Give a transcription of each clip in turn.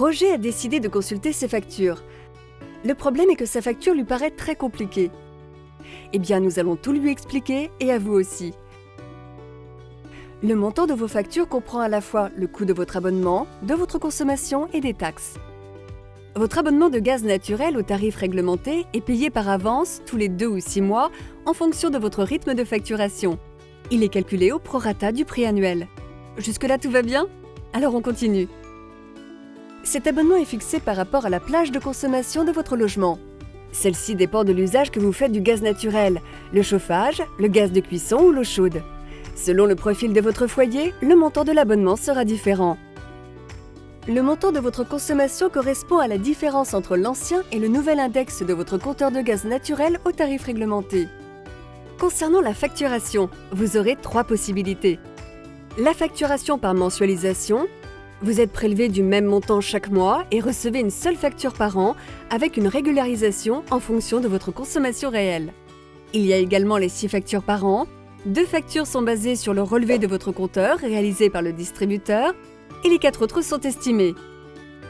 Roger a décidé de consulter ses factures. Le problème est que sa facture lui paraît très compliquée. Eh bien, nous allons tout lui expliquer et à vous aussi. Le montant de vos factures comprend à la fois le coût de votre abonnement, de votre consommation et des taxes. Votre abonnement de gaz naturel au tarif réglementé est payé par avance tous les 2 ou 6 mois en fonction de votre rythme de facturation. Il est calculé au prorata du prix annuel. Jusque-là, tout va bien? Alors on continue. Cet abonnement est fixé par rapport à la plage de consommation de votre logement. Celle-ci dépend de l'usage que vous faites du gaz naturel, le chauffage, le gaz de cuisson ou l'eau chaude. Selon le profil de votre foyer, le montant de l'abonnement sera différent. Le montant de votre consommation correspond à la différence entre l'ancien et le nouvel index de votre compteur de gaz naturel au tarif réglementé. Concernant la facturation, vous aurez 3 possibilités. La facturation par mensualisation. Vous êtes prélevé du même montant chaque mois et recevez une seule facture par an avec une régularisation en fonction de votre consommation réelle. Il y a également les 6 factures par an. 2 factures sont basées sur le relevé de votre compteur réalisé par le distributeur et les 4 autres sont estimées.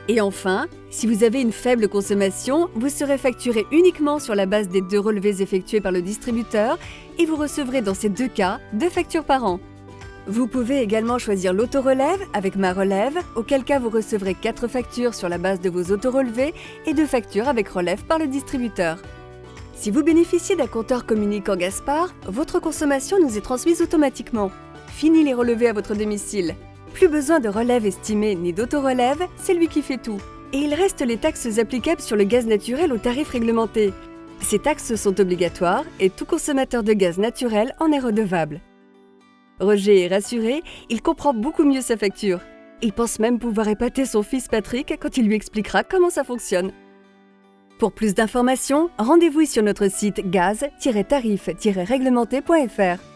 Et enfin, si vous avez une faible consommation, vous serez facturé uniquement sur la base des 2 relevés effectués par le distributeur et vous recevrez dans ces 2 cas 2 factures par an. Vous pouvez également choisir l'autorelève avec Ma Relève, auquel cas vous recevrez 4 factures sur la base de vos autorelevés et 2 factures avec relève par le distributeur. Si vous bénéficiez d'un compteur communicant Gaspard, votre consommation nous est transmise automatiquement. Fini les relevés à votre domicile. Plus besoin de relève estimée ni d'autorelève, c'est lui qui fait tout. Et il reste les taxes applicables sur le gaz naturel au tarif réglementé. Ces taxes sont obligatoires et tout consommateur de gaz naturel en est redevable. Roger est rassuré, il comprend beaucoup mieux sa facture. Il pense même pouvoir épater son fils Patrick quand il lui expliquera comment ça fonctionne. Pour plus d'informations, rendez-vous sur notre site gaz-tarif-réglementé.fr.